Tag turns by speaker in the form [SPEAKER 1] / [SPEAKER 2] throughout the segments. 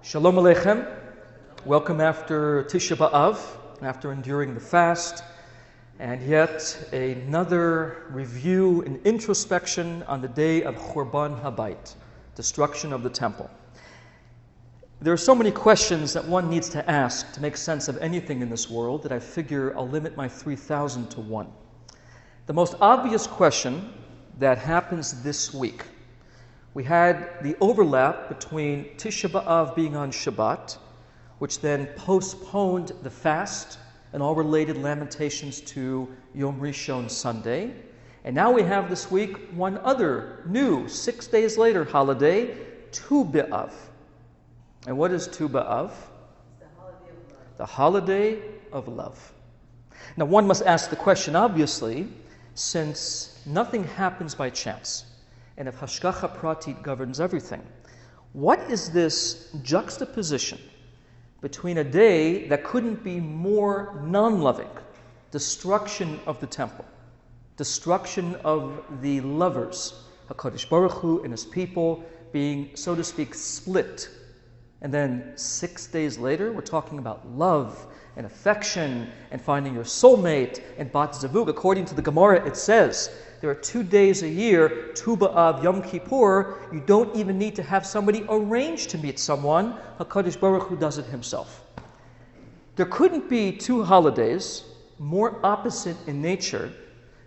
[SPEAKER 1] Shalom Aleichem. Welcome after Tisha B'Av, after enduring the fast, and yet another review and introspection on the day of Churban Habayit, destruction of the temple. There are so many questions that one needs to ask to make sense of anything in this world that I figure I'll limit my 3,000 to one. The most obvious question that happens this week, we had the overlap between Tisha B'Av being on Shabbat, which then postponed the fast and all related lamentations to Yom Rishon Sunday. And now we have this week one other new 6 days later holiday, Tu B'Av. And what is Tu B'Av? The holiday of love. Now one must ask the question, obviously, since nothing happens by chance, and if Hashgacha Pratit governs everything, what is this juxtaposition between a day that couldn't be more non-loving, destruction of the temple, destruction of the lovers, HaKadosh Baruch Hu and His people being, so to speak, split, and then 6 days later we're talking about love and affection and finding your soulmate and Bat Zavug. According to the Gemara, it says there are 2 days a year, Tu B'Av, Yom Kippur. You don't even need to have somebody arrange to meet someone. HaKadosh Baruch Hu does it Himself. There couldn't be two holidays more opposite in nature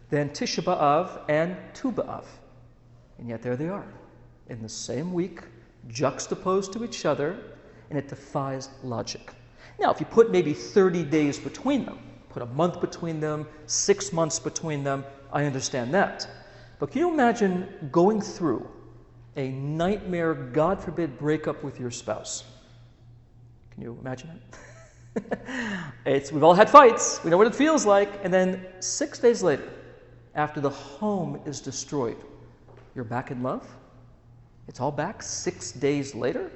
[SPEAKER 1] than Tisha B'Av and Tu B'Av. And yet there they are, in the same week, juxtaposed to each other, and it defies logic. Now, if you put maybe 30 days between them, put a month between them, 6 months between them, I understand that. But can you imagine going through a nightmare, God forbid, breakup with your spouse? Can you imagine it? We've all had fights. We know what it feels like. And then 6 days later, after the home is destroyed, you're back in love? It's all back 6 days later?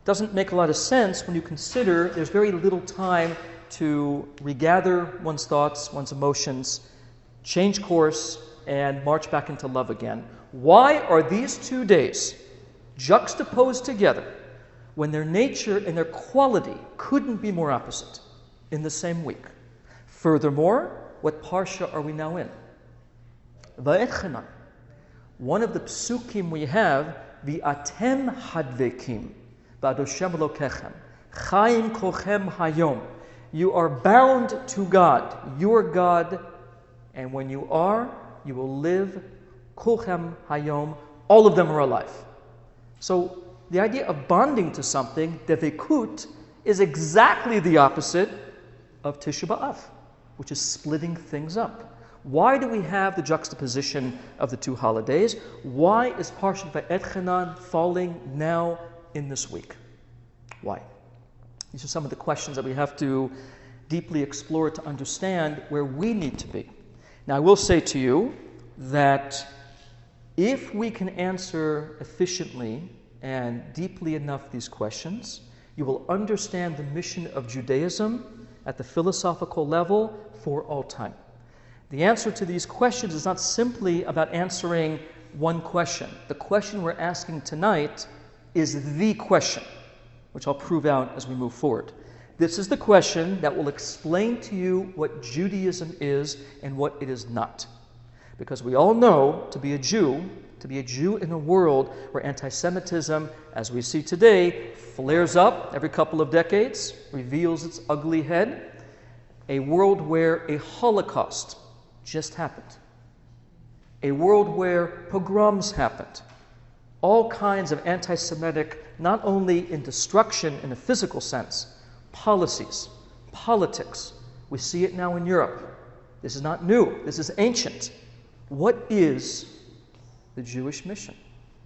[SPEAKER 1] Doesn't make a lot of sense when you consider there's very little time to regather one's thoughts, one's emotions, change course, and march back into love again. Why are these 2 days juxtaposed together when their nature and their quality couldn't be more opposite in the same week? Furthermore, what parsha are we now in? Va'etchanan. One of the psukim we have, V'atem hadvekim, Ba'adoshem Elokechem, Chaim kochem hayom. You are bound to God, your God, and when you are, you will live kochem hayom. All of them are alive. So the idea of bonding to something, devekut, is exactly the opposite of Tisha B'Av, which is splitting things up. Why do we have the juxtaposition of the two holidays? Why is Parshat Va'etchanan falling now in this week? Why? These are some of the questions that we have to deeply explore to understand where we need to be. Now, I will say to you that if we can answer efficiently and deeply enough these questions, you will understand the mission of Judaism at the philosophical level for all time. The answer to these questions is not simply about answering one question. The question we're asking tonight is the question, which I'll prove out as we move forward. This is the question that will explain to you what Judaism is and what it is not. Because we all know to be a Jew in a world where antisemitism, as we see today, flares up every couple of decades, reveals its ugly head, a world where a Holocaust just happened, a world where pogroms happened, all kinds of anti-Semitic, not only in destruction in a physical sense, policies, politics. We see it now in Europe. This is not new. This is ancient. What is the Jewish mission?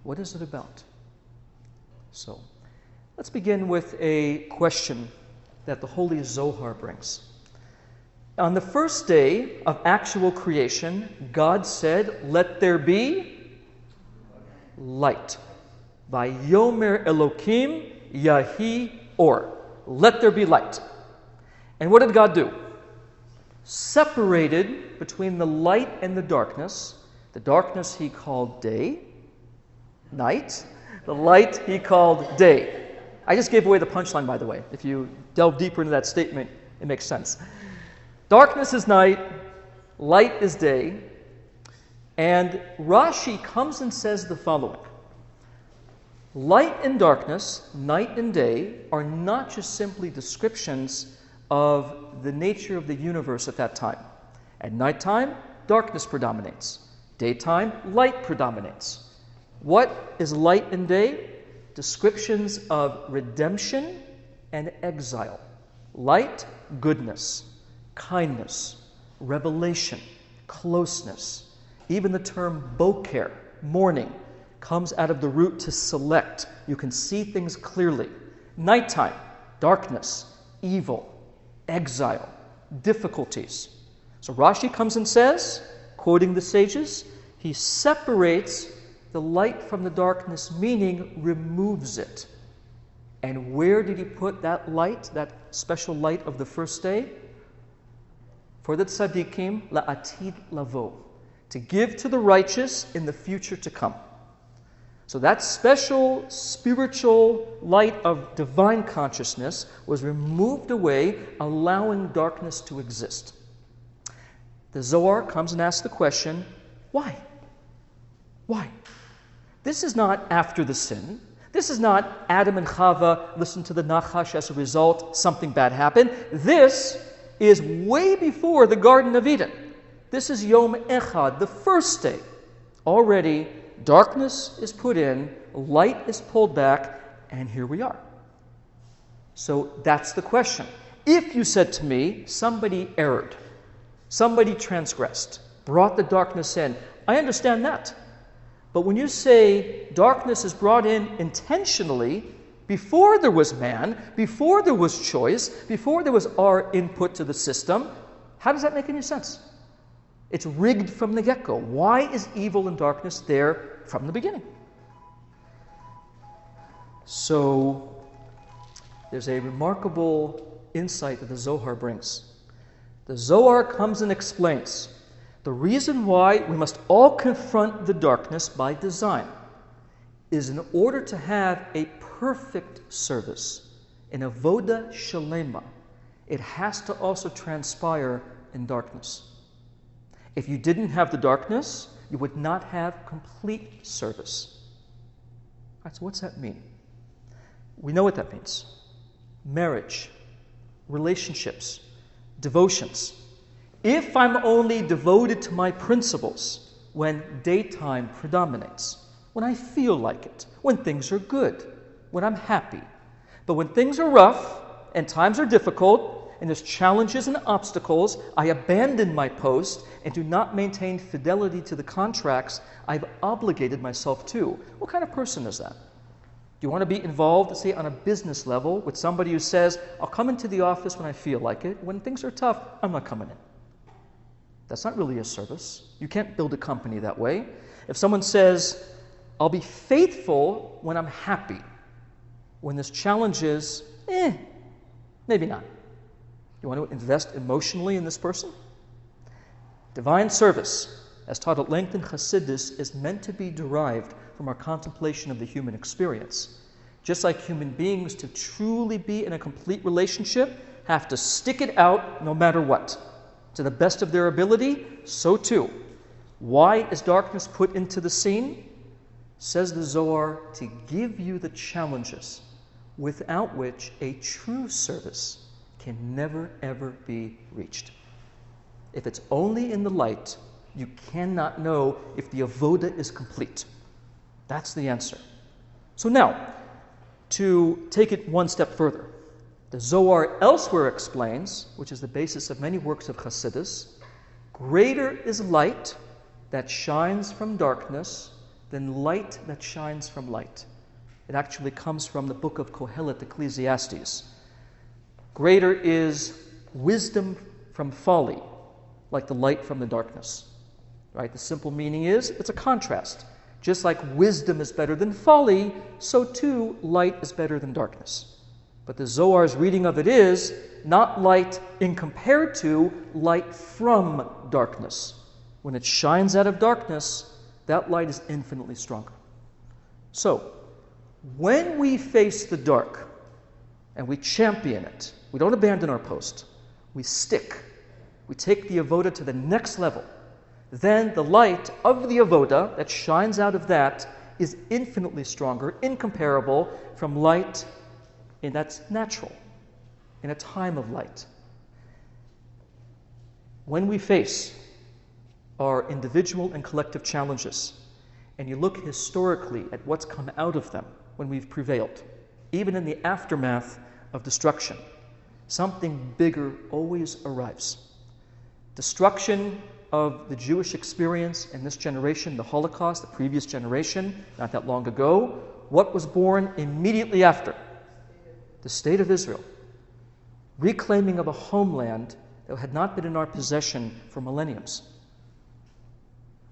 [SPEAKER 1] What is it about? So, let's begin with a question that the Holy Zohar brings. On the first day of actual creation, God said, "Let there be light." Vayomer Elokim Yahi Or. Let there be light. And what did God do? Separated between the light and the darkness. The darkness He called day, night. The light He called day. I just gave away the punchline, by the way. If you delve deeper into that statement, it makes sense. Darkness is night, light is day, and Rashi comes and says the following. Light and darkness, night and day, are not just simply descriptions of the nature of the universe at that time. At nighttime, darkness predominates. Daytime, light predominates. What is light and day? Descriptions of redemption and exile. Light, goodness, kindness, revelation, closeness. Even the term boker, morning, comes out of the root to select. You can see things clearly. Nighttime, darkness, evil, exile, difficulties. So Rashi comes and says, quoting the sages, he separates the light from the darkness, meaning removes it. And where did he put that light, that special light of the first day? For the tzaddikim, la'atid lavo, to give to the righteous in the future to come. So that special spiritual light of divine consciousness was removed away, allowing darkness to exist. The Zohar comes and asks the question, why? Why? This is not after the sin. This is not Adam and Chava listened to the Nachash, as a result, something bad happened. This is way before the Garden of Eden. This is Yom Echad, the first day. Already, darkness is put in, light is pulled back, and here we are. So that's the question. If you said to me, somebody erred, somebody transgressed, brought the darkness in, I understand that. But when you say darkness is brought in intentionally, before there was man, before there was choice, before there was our input to the system, how does that make any sense? It's rigged from the get-go. Why is evil and darkness there from the beginning? So there's a remarkable insight that the Zohar brings. The Zohar comes and explains the reason why we must all confront the darkness by design is in order to have a perfect service, an avoda shalema. It has to also transpire in darkness. If you didn't have the darkness, you would not have complete service. All right, so what's that mean? We know what that means. Marriage, relationships, devotions. If I'm only devoted to my principles when daytime predominates, when I feel like it, when things are good, when I'm happy. But when things are rough and times are difficult and there's challenges and obstacles, I abandon my post and do not maintain fidelity to the contracts I've obligated myself to. What kind of person is that? Do you want to be involved, say, on a business level with somebody who says, I'll come into the office when I feel like it. When things are tough, I'm not coming in. That's not really a service. You can't build a company that way. If someone says, I'll be faithful when I'm happy, when there's challenges, maybe not. You want to invest emotionally in this person? Divine service, as taught at length in Chassidus, is meant to be derived from our contemplation of the human experience. Just like human beings, to truly be in a complete relationship, have to stick it out no matter what. To the best of their ability, so too. Why is darkness put into the scene? Says the Zohar, to give you the challenges without which a true service can never ever be reached. If it's only in the light, you cannot know if the avoda is complete. That's the answer. So now, to take it one step further, the Zohar elsewhere explains, which is the basis of many works of Chassidus, greater is light that shines from darkness than light that shines from light. It actually comes from the book of Kohelet, Ecclesiastes. Greater is wisdom from folly, like the light from the darkness. Right? The simple meaning is, it's a contrast. Just like wisdom is better than folly, so too light is better than darkness. But the Zohar's reading of it is not light in compared to light from darkness. When it shines out of darkness, that light is infinitely stronger. So, when we face the dark, and we champion it. We don't abandon our post. We stick. We take the avoda to the next level. Then the light of the avoda that shines out of that is infinitely stronger, incomparable from light that's natural, in a time of light. When we face our individual and collective challenges, and you look historically at what's come out of them when we've prevailed, even in the aftermath of destruction, something bigger always arrives. Destruction of the Jewish experience in this generation, the Holocaust, the previous generation, not that long ago, what was born immediately after? The state of Israel. Reclaiming of a homeland that had not been in our possession for millenniums.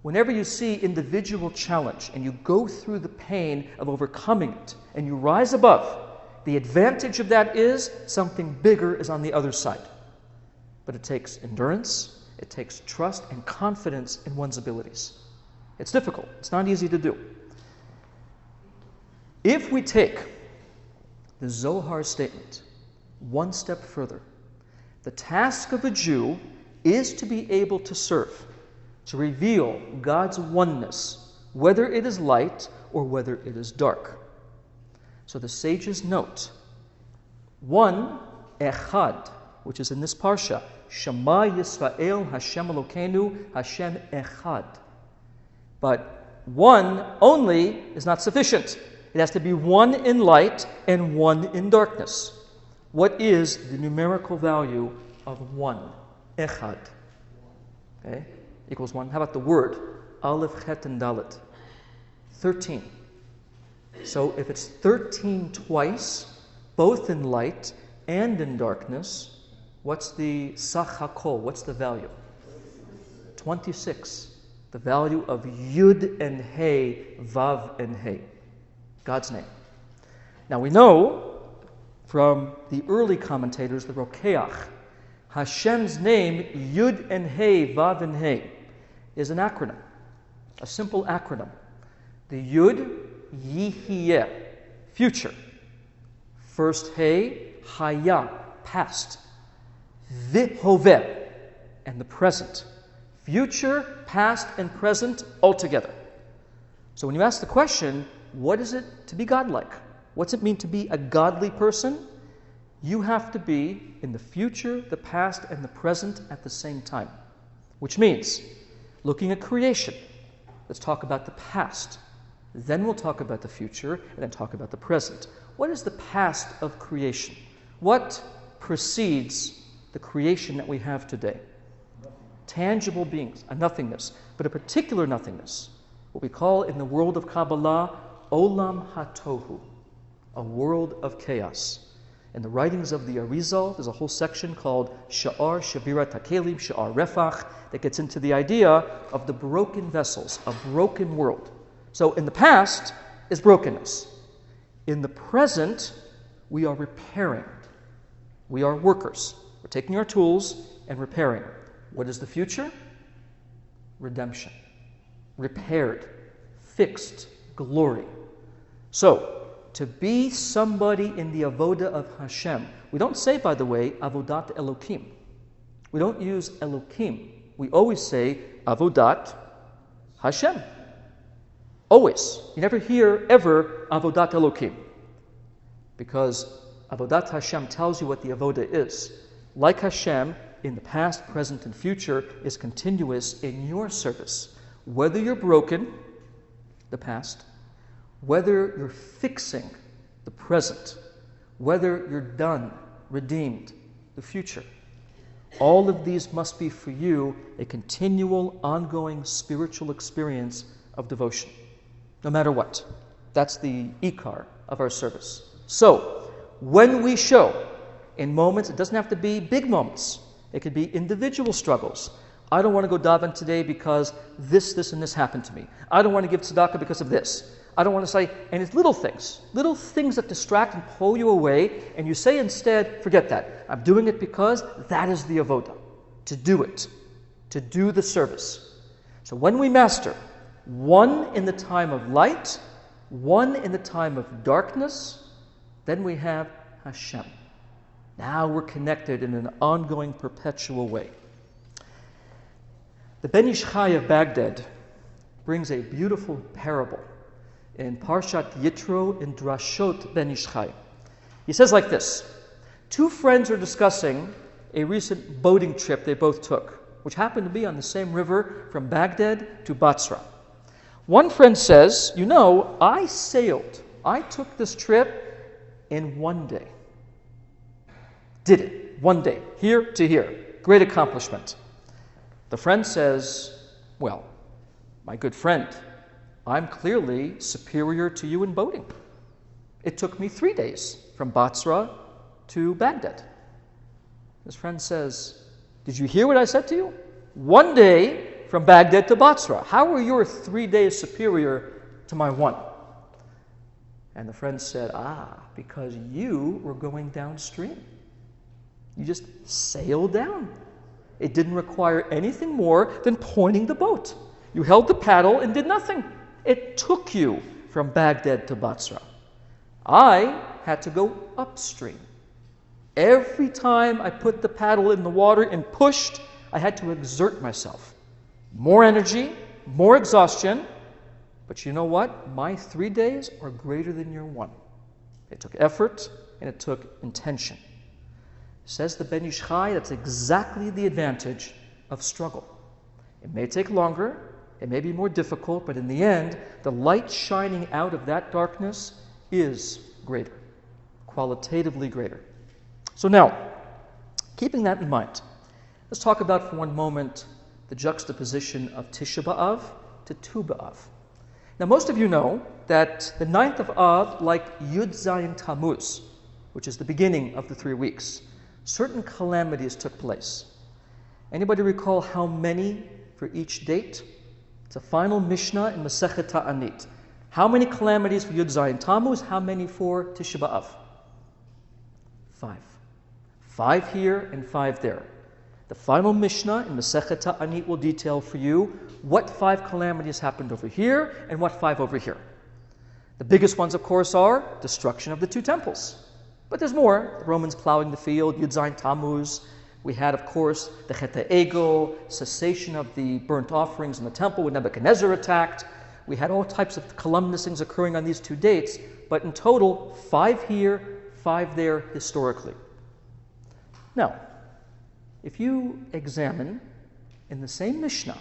[SPEAKER 1] Whenever you see individual challenge and you go through the pain of overcoming it and you rise above, the advantage of that is something bigger is on the other side. But it takes endurance, it takes trust and confidence in one's abilities. It's difficult. It's not easy to do. If we take the Zohar statement one step further, the task of a Jew is to be able to serve, to reveal God's oneness, whether it is light or whether it is dark. So the sages note, one, echad, which is in this parsha, Shema Yisrael Hashem Elokeinu Hashem echad. But one only is not sufficient. It has to be one in light and one in darkness. What is the numerical value of one? Echad. Okay? Equals one. How about the word? Aleph, Chet, and Dalet. 13. So if it's 13 twice, both in light and in darkness, what's the sach hakol? What's the value? 26. The value of Yud and Hey, Vav and Hey. God's name. Now we know from the early commentators, the Rokeach, Hashem's name, Yud and Hey, Vav and Hey, is an acronym, a simple acronym. The Yud, Yihiyeh, future. First Hey, Haya, past. Vihoveh, and the present. Future, past, and present all together. So when you ask the question, what is it to be godlike? What's it mean to be a godly person? You have to be in the future, the past, and the present at the same time. Which means, looking at creation, let's talk about the past. Then we'll talk about the future, and then talk about the present. What is the past of creation? What precedes the creation that we have today? Tangible beings, a nothingness, but a particular nothingness. What we call in the world of Kabbalah, Olam HaTohu, a world of chaos. In the writings of the Arizal, there's a whole section called Sha'ar Shavirat HaKelim, Sha'ar Refach, that gets into the idea of the broken vessels, a broken world. So in the past is brokenness. In the present, we are repairing. We are workers. We're taking our tools and repairing. What is the future? Redemption. Repaired. Fixed. Glory. So, to be somebody in the avoda of Hashem. We don't say, by the way, avodat Elokim. We don't use Elokim. We always say avodat Hashem. Always. You never hear ever avodat Elokim. Because avodat Hashem tells you what the avoda is. Like Hashem, in the past, present, and future, is continuous in your service. Whether you're broken, the past, whether you're fixing the present, whether you're done, redeemed, the future. All of these must be for you a continual, ongoing spiritual experience of devotion, no matter what. That's the ikar of our service. So, when we show in moments, it doesn't have to be big moments. It could be individual struggles. I don't want to go daven today because this, and this happened to me. I don't want to give tzedakah because of this. I don't want to say, and it's little things that distract and pull you away, and you say instead, forget that. I'm doing it because that is the avoda, to do it, to do the service. So when we master one in the time of light, one in the time of darkness, then we have Hashem. Now we're connected in an ongoing, perpetual way. The Ben Ish Chai of Baghdad brings a beautiful parable in Parshat Yitro in Drashot Ben Ish Chai. He says like this: two friends are discussing a recent boating trip they both took, which happened to be on the same river from Baghdad to Basra. One friend says, I sailed. I took this trip in one day. Did it. One day. Here to here. Great accomplishment. The friend says, well, my good friend, I'm clearly superior to you in boating. It took me 3 days from Basra to Baghdad. His friend says, did you hear what I said to you? 1 day from Baghdad to Basra. How are your 3 days superior to my one? And the friend said, because you were going downstream. You just sailed down. It didn't require anything more than pointing the boat. You held the paddle and did nothing. It took you from Baghdad to Basra. I had to go upstream. Every time I put the paddle in the water and pushed, I had to exert myself. More energy, more exhaustion. But you know what? My 3 days are greater than your one. It took effort and it took intention. Says the Ben Ish Chai, that's exactly the advantage of struggle. It may take longer, it may be more difficult, but in the end, the light shining out of that darkness is greater, qualitatively greater. So now, keeping that in mind, let's talk about for one moment the juxtaposition of Tisha B'Av to Tu B'Av. Now, most of you know that the 9th of Av, like Yud Zayin Tammuz, which is the beginning of the 3 weeks, certain calamities took place. Anybody recall how many for each date? It's a final Mishnah in Masechet Ta'anit. How many calamities for Yud Zayin Tammuz? How many for Tisha B'Av? 5. 5 here and 5 there. The final Mishnah in Masechet Ta'anit will detail for you what 5 calamities happened over here and what 5 over here. The biggest ones, of course, are destruction of the 2 temples. But there's more. The Romans plowing the field, Yud Zayin Tammuz. We had, of course, the Chet HaEgel, cessation of the burnt offerings in the temple when Nebuchadnezzar attacked. We had all types of calamitous things occurring on these 2 dates, but in total, 5 here, 5 there historically. Now, if you examine in the same Mishnah,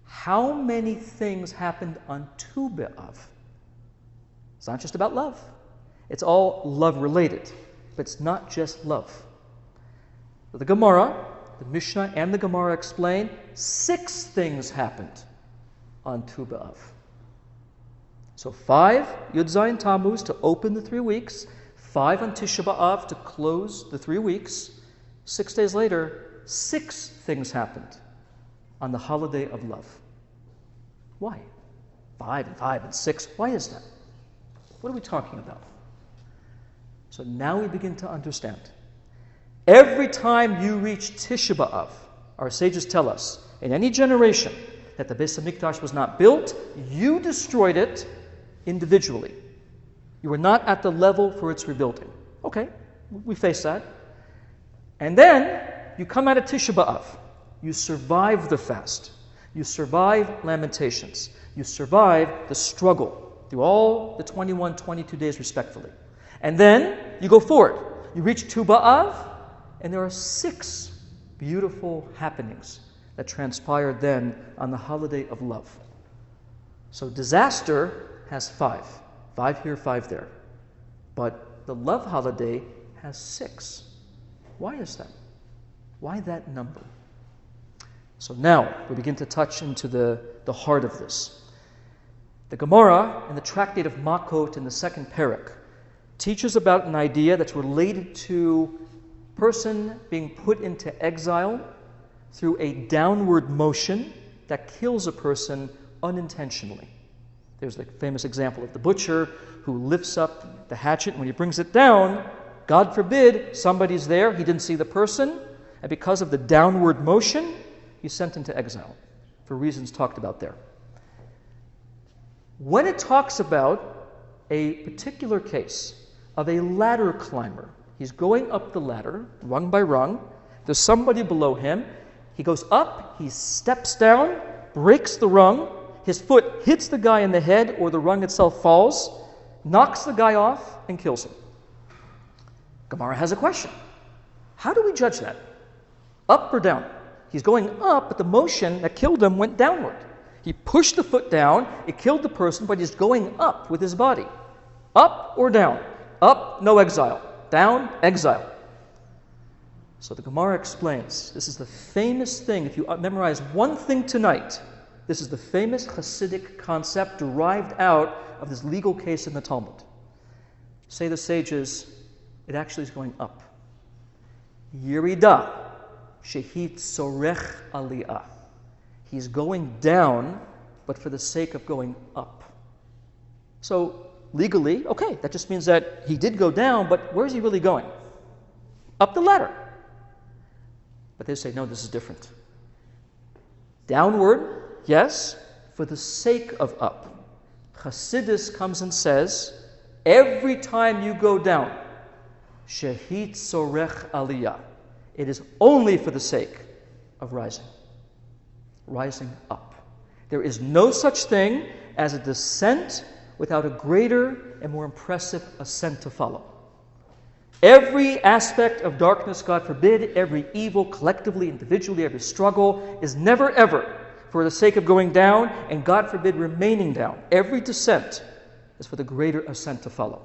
[SPEAKER 1] how many things happened on Tu B'Av? It's not just about love. It's all love-related, but it's not just love. The Gemara, the Mishnah and the Gemara explain 6 things happened on Tu B'Av. So 5, Yud Zayin Tammuz to open the 3 weeks, 5 on Tisha B'Av to close the 3 weeks. 6 days later, 6 things happened on the holiday of love. Why? 5 and 5 and 6. Why is that? What are we talking about? So now we begin to understand. Every time you reach Tisha B'Av, our sages tell us, in any generation that the Beis HaMikdash was not built, you destroyed it individually. You were not at the level for its rebuilding. Okay, we face that. And then you come out of Tisha B'Av. You survive the fast. You survive Lamentations. You survive the struggle through all the 21, 22 days respectively. And then you go forward. You reach Tu B'Av, and there are 6 beautiful happenings that transpired then on the holiday of love. So disaster has 5. 5 here, 5 there. But the love holiday has 6. Why is that? Why that number? So now we begin to touch into the heart of this. The Gemara in the Tractate of Makot in the 2nd Perek teaches about an idea that's related to a person being put into exile through a downward motion that kills a person unintentionally. There's the famous example of the butcher who lifts up the hatchet, and when he brings it down, God forbid, somebody's there, he didn't see the person, and because of the downward motion, he's sent into exile for reasons talked about there. When it talks about a particular case of a ladder climber. He's going up the ladder, rung by rung. There's somebody below him. He goes up, he steps down, breaks the rung. His foot hits the guy in the head, or the rung itself falls, knocks the guy off, and kills him. Gemara has a question. How do we judge that? Up or down? He's going up, but the motion that killed him went downward. He pushed the foot down, it killed the person, but he's going up with his body. Up or down? Up, no exile. Down, exile. So the Gemara explains, this is the famous thing, if you memorize one thing tonight, this is the famous Hasidic concept derived out of this legal case in the Talmud. Say the sages, it actually is going up. Yerida, shehit sorech aliyah. He's going down, but for the sake of going up. So legally, okay, that just means that he did go down, but where is he really going? Up the ladder. But they say, no, this is different. Downward, yes, for the sake of up. Chassidus comes and says, every time you go down, shehit sorech aliyah, it is only for the sake of rising. Rising up. There is no such thing as a descent without a greater and more impressive ascent to follow. Every aspect of darkness, God forbid, every evil, collectively, individually, every struggle is never ever for the sake of going down, and God forbid, remaining down. Every descent is for the greater ascent to follow.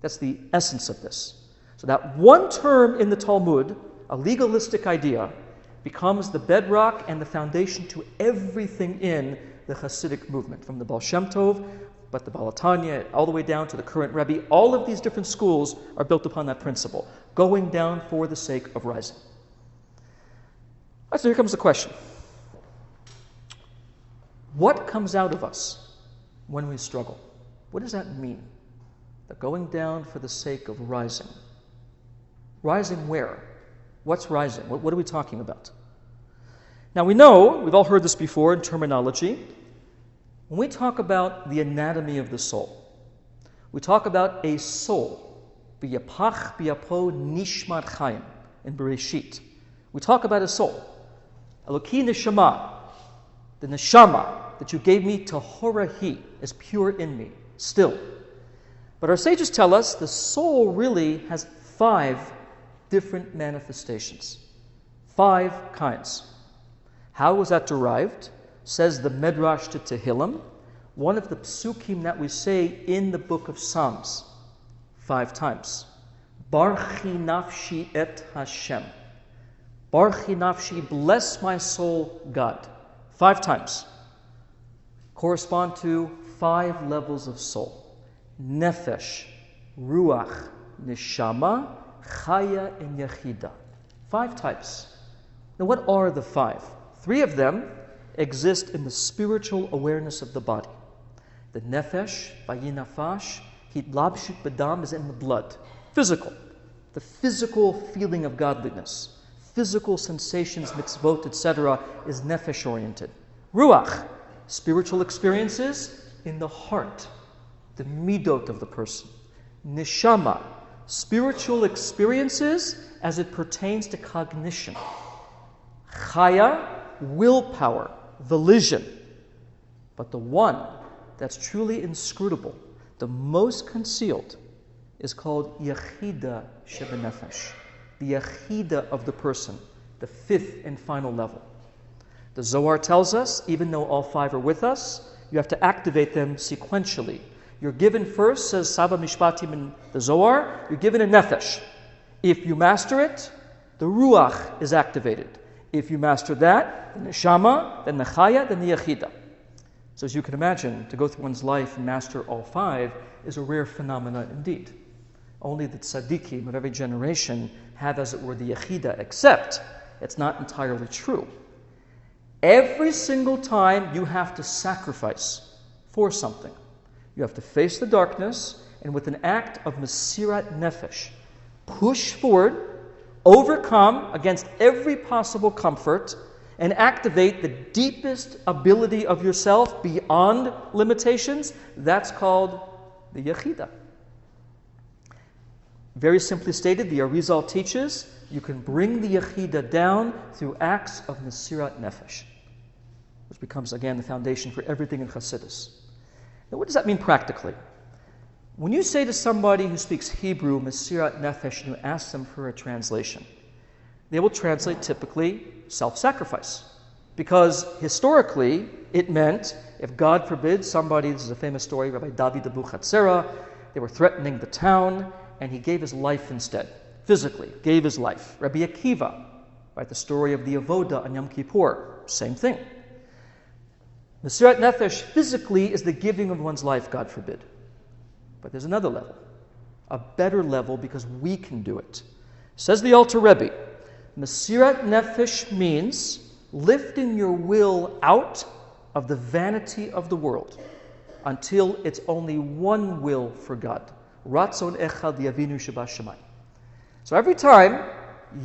[SPEAKER 1] That's the essence of this. So that one term in the Talmud, a legalistic idea, becomes the bedrock and the foundation to everything in the Hasidic movement, from the Baal Shem Tov, but the Baal Tanya, all the way down to the current Rebbe. All of these different schools are built upon that principle, going down for the sake of rising. So here comes the question. What comes out of us when we struggle? What does that mean? That going down for the sake of rising. Rising where? What's rising? What are we talking about? Now we know, we've all heard this before in terminology, when we talk about the anatomy of the soul, we talk about a soul, b'yapach b'yapo nishmat chayim, in Bereshit. We talk about a soul, Eloki neshama, the neshama that you gave me, tahorahi, is pure in me, still. But our sages tell us the soul really has 5 different manifestations. 5 kinds. How was that derived? Says the Medrash to Tehillim, one of the psukim that we say in the book of Psalms 5 times. Barchi nafshi et Hashem. Barchi nafshi, bless my soul, God. 5 times. Correspond to 5 levels of soul. Nefesh, Ruach, Neshama, Chaya, and Yechida. 5 types. Now what are the 5? 3 of them exist in the spiritual awareness of the body. The nefesh, vayinafash, hitlabshut badam, is in the blood. Physical. The physical feeling of godliness. Physical sensations, mitzvot, etc. is nefesh oriented. Ruach, spiritual experiences in the heart. The midot of the person. Neshama, spiritual experiences as it pertains to cognition. Chaya, willpower, volition. But the one that's truly inscrutable, the most concealed, is called Yechida Shebenefesh, the Yechida of the person, the 5th and final level. The Zohar tells us, even though all 5 are with us, you have to activate them sequentially. You're given first, says Saba Mishpatim in the Zohar, you're given a Nefesh. If you master it, the Ruach is activated. If you master that, the Neshama, then the Chaya, then the Yechida. So as you can imagine, to go through one's life and master all 5 is a rare phenomenon indeed. Only the tzaddikim of every generation have, as it were, the Yechida, except it's not entirely true. Every single time you have to sacrifice for something. You have to face the darkness and with an act of Mesirat Nefesh, push forward, overcome against every possible comfort, and activate the deepest ability of yourself beyond limitations. That's called the Yechida. Very simply stated, the Arizal teaches you can bring the Yechida down through acts of Mesirat Nefesh, which becomes, again, the foundation for everything in Chassidus. Now, what does that mean practically? When you say to somebody who speaks Hebrew, Mesirat Nefesh, and you ask them for a translation, they will translate typically self-sacrifice. Because historically, it meant, if God forbid somebody, this is a famous story, Rabbi David Abu Chatzera, they were threatening the town, and he gave his life instead, physically, gave his life. Rabbi Akiva, right, the story of the Avoda on Yom Kippur, same thing. Mesirat Nefesh physically is the giving of one's life, God forbid. But there's another level, a better level, because we can do it. Says the Alter Rebbe, Mesirat Nefesh means lifting your will out of the vanity of the world until it's only one will for God. Ratzon echad yavinu shebashamayim. So every time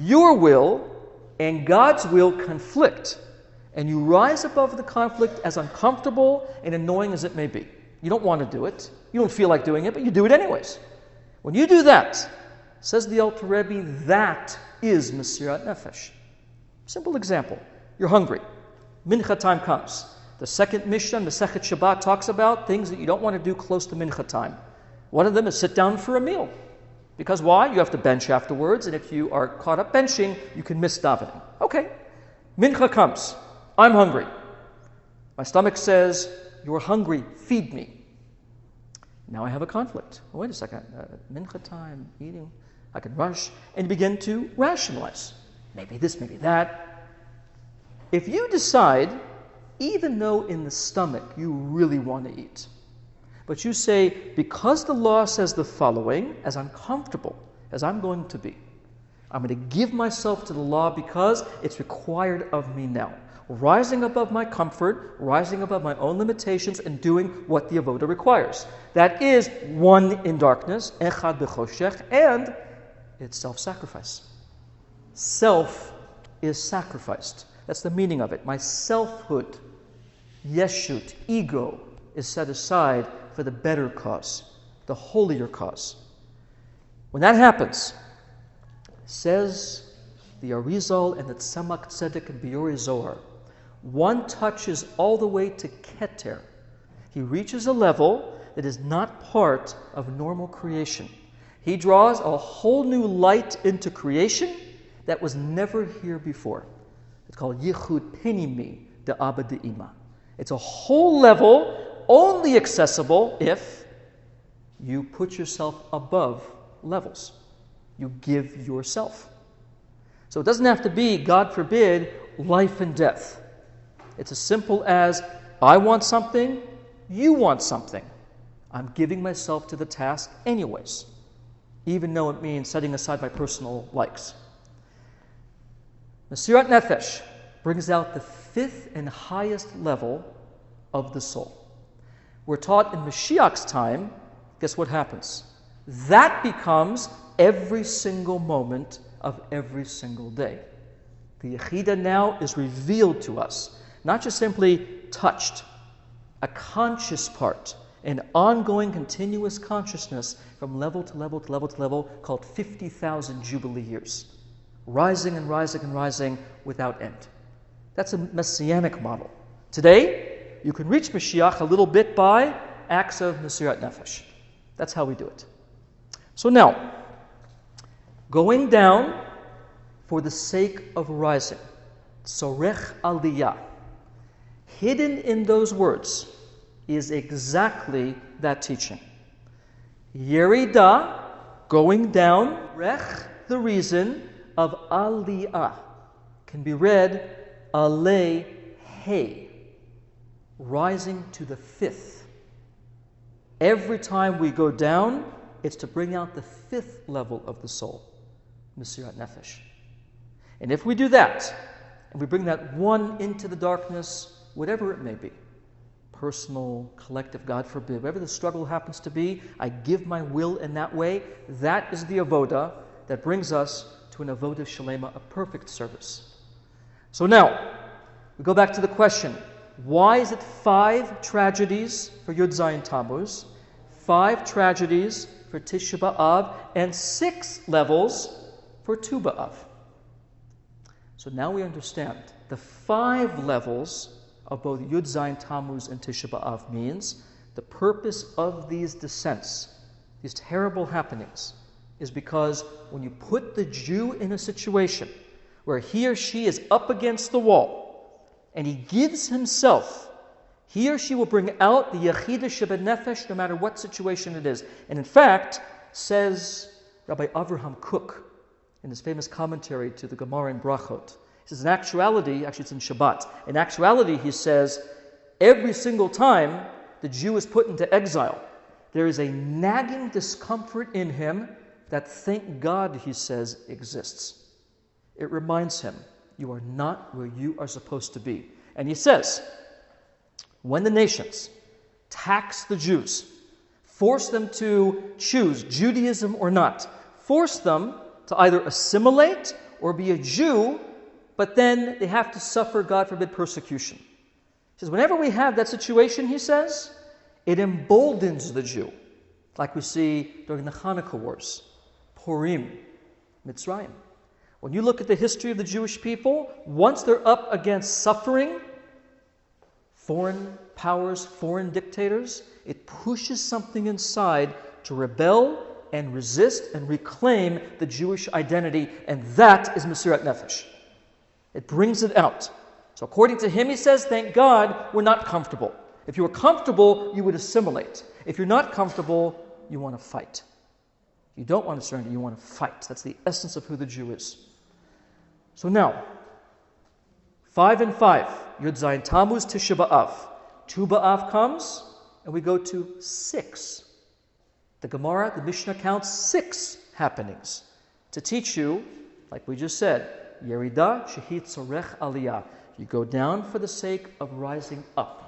[SPEAKER 1] your will and God's will conflict, and you rise above the conflict, as uncomfortable and annoying as it may be. You don't want to do it. You don't feel like doing it, but you do it anyways. When you do that, says the Alter Rebbe, that is Mesirat Nefesh. Simple example. You're hungry. Mincha time comes. The second Mishnah, Masechet Shabbat, talks about things that you don't want to do close to Mincha time. One of them is sit down for a meal. Because why? You have to bench afterwards, and if you are caught up benching, you can miss davening. Okay. Mincha comes. I'm hungry. My stomach says, you're hungry, feed me. Now I have a conflict. Oh, wait a second. Mincha time, eating. I can rush and begin to rationalize. Maybe this, maybe that. If you decide, even though in the stomach you really want to eat, but you say, because the law says the following, as uncomfortable as I'm going to be, I'm going to give myself to the law because it's required of me now. Rising above my comfort, rising above my own limitations, and doing what the avoda requires. That is one in darkness, echad b'choshech, and it's self-sacrifice. Self is sacrificed. That's the meaning of it. My selfhood, yeshut, ego, is set aside for the better cause, the holier cause. When that happens, says the Arizal and the Tzemach Tzedek and Biuri Zohar, one touches all the way to Keter. He reaches a level that is not part of normal creation. He draws a whole new light into creation that was never here before. It's called Yichud Pinimi de Abba de Ima. It's a whole level only accessible if you put yourself above levels. You give yourself. So it doesn't have to be, God forbid, life and death. It's as simple as, I want something, you want something. I'm giving myself to the task anyways, even though it means setting aside my personal likes. Mesirat Nefesh brings out the fifth and highest level of the soul. We're taught in Mashiach's time, guess what happens? That becomes every single moment of every single day. The Yechida now is revealed to us, not just simply touched, a conscious part, an ongoing continuous consciousness from level to level to level to level called 50,000 Jubilee years. Rising and rising and rising without end. That's a messianic model. Today, you can reach Mashiach a little bit by acts of Mesirat Nefesh. That's how we do it. So now, going down for the sake of rising, Tzorech Aliyah, hidden in those words is exactly that teaching. Yerida, going down, Rech, the reason of Aliyah, can be read Alei Hey, rising to the fifth. Every time we go down, it's to bring out the fifth level of the soul, Mesirat Nefesh. And if we do that, and we bring that one into the darkness, whatever it may be, personal, collective, God forbid, whatever the struggle happens to be, I give my will in that way. That is the avoda that brings us to an avoda shalema, a perfect service. So now, we go back to the question, why is it 5 tragedies for Yud Zayin Tammuz, 5 tragedies for Tisha B'Av and 6 levels for Tu B'Av. So now we understand the 5 levels of both Yud Zayin Tammuz and Tisha B'Av means the purpose of these descents, these terrible happenings, is because when you put the Jew in a situation where he or she is up against the wall and he gives himself, he or she will bring out the Yechida Shebenefesh no matter what situation it is. And in fact, says Rabbi Avraham Kook in his famous commentary to the Gemara in Brachot, he says in actuality, actually it's in Shabbat, in actuality he says every single time the Jew is put into exile, there is a nagging discomfort in him that, thank God, he says, exists. It reminds him, you are not where you are supposed to be. And he says, when the nations tax the Jews, force them to choose Judaism or not, force them to either assimilate or be a Jew, but then they have to suffer, God forbid, persecution. He says, whenever we have that situation, he says, it emboldens the Jew, like we see during the Hanukkah wars, Purim, Mitzrayim. When you look at the history of the Jewish people, once they're up against suffering, foreign powers, foreign dictators, it pushes something inside to rebel and resist and reclaim the Jewish identity, and that is Mesirat Nefesh. It brings it out. So according to him, he says, thank God we're not comfortable. If you were comfortable, you would assimilate. If you're not comfortable, you want to fight. If you don't want to surrender, you want to fight. That's the essence of who the Jew is. So now, 5 and 5, Yud Zayin Tammuz, Tisha B'Av. Tu B'Av comes, and we go to 6. The Gemara, the Mishnah counts 6 happenings to teach you, like we just said, Yerida Shehi Tzorech Aliyah. You go down for the sake of rising up.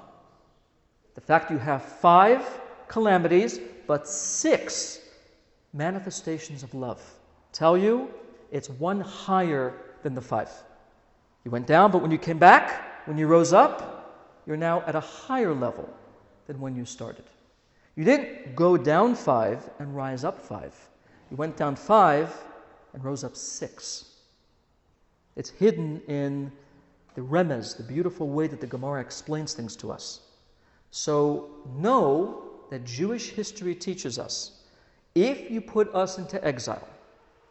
[SPEAKER 1] The fact you have 5 calamities, but 6 manifestations of love tell you it's one higher than the 5. You went down, but when you came back, when you rose up, you're now at a higher level than when you started. You didn't go down 5 and rise up 5. You went down 5 and rose up 6. It's hidden in the remez, the beautiful way that the Gemara explains things to us. So know that Jewish history teaches us, if you put us into exile,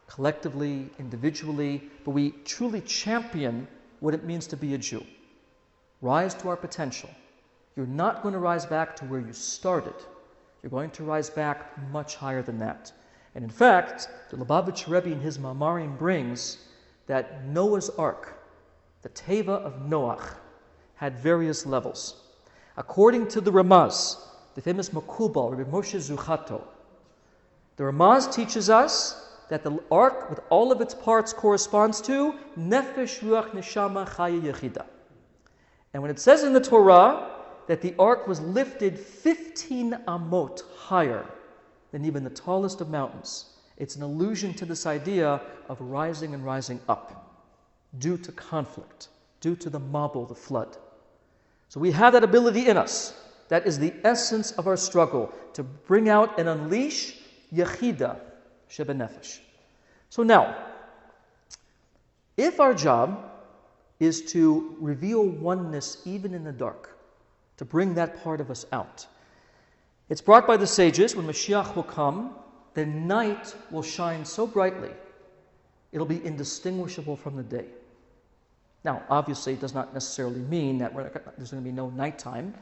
[SPEAKER 1] collectively, individually, but we truly champion what it means to be a Jew, rise to our potential, you're not going to rise back to where you started. You're going to rise back much higher than that. And in fact, the Lubavitch Rebbe in his Mamarim brings that Noah's Ark, the Teva of Noach, had various levels. According to the Ramaz, the famous Makubal, Rabbi Moshe Zuchato, the Ramaz teaches us that the ark, with all of its parts, corresponds to Nefesh Ruach Neshama Chaya Yechida. And when it says in the Torah that the ark was lifted 15 amot higher than even the tallest of mountains, it's an allusion to this idea of rising and rising up due to conflict, due to the Mabul, the flood. So we have that ability in us. That is the essence of our struggle, to bring out and unleash Yechida Shebenefesh. So now, if our job is to reveal oneness even in the dark, to bring that part of us out, it's brought by the sages, when Mashiach will come, the night will shine so brightly, it'll be indistinguishable from the day. Now, obviously, it does not necessarily mean that there's going to be no nighttime.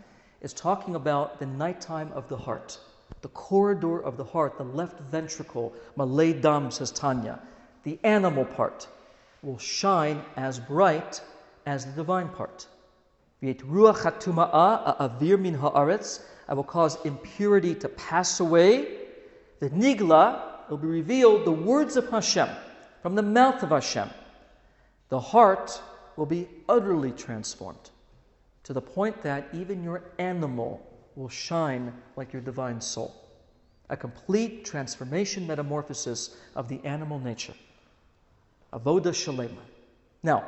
[SPEAKER 1] It's talking about the nighttime of the heart, the corridor of the heart, the left ventricle, Malay Dam, says Tanya. The animal part will shine as bright as the divine part. V'et ruach hatuma'a a'avir min ha'aretz. I will cause impurity to pass away. The nigla will be revealed, the words of Hashem, from the mouth of Hashem. The heart will be utterly transformed to the point that even your animal will shine like your divine soul. A complete transformation, metamorphosis of the animal nature. Avoda Shalema. Now,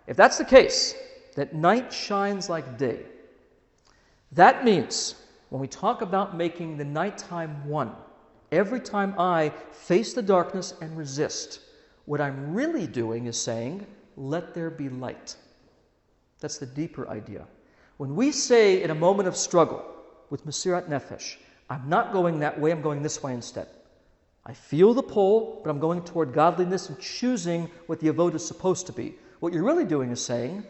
[SPEAKER 1] if that's the case, that night shines like day, that means when we talk about making the nighttime one, every time I face the darkness and resist, what I'm really doing is saying, let there be light. That's the deeper idea. When we say in a moment of struggle with Mesirat Nefesh, I'm not going that way, I'm going this way instead. I feel the pull, but I'm going toward godliness and choosing what the avodah is supposed to be. What you're really doing is saying,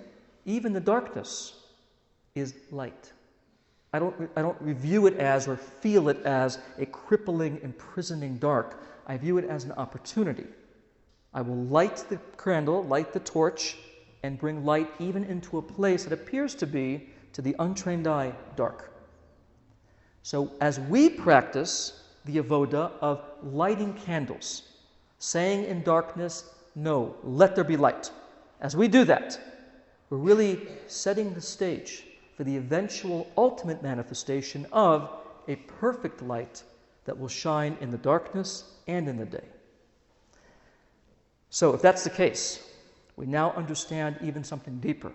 [SPEAKER 1] even the darkness is light. I don't review it as or feel it as a crippling, imprisoning dark. I view it as an opportunity. I will light the candle, light the torch, and bring light even into a place that appears to be, to the untrained eye, dark. So as we practice the avodah of lighting candles, saying in darkness, no, let there be light. As we do that, we're really setting the stage for the eventual ultimate manifestation of a perfect light that will shine in the darkness and in the day. So if that's the case, we now understand even something deeper.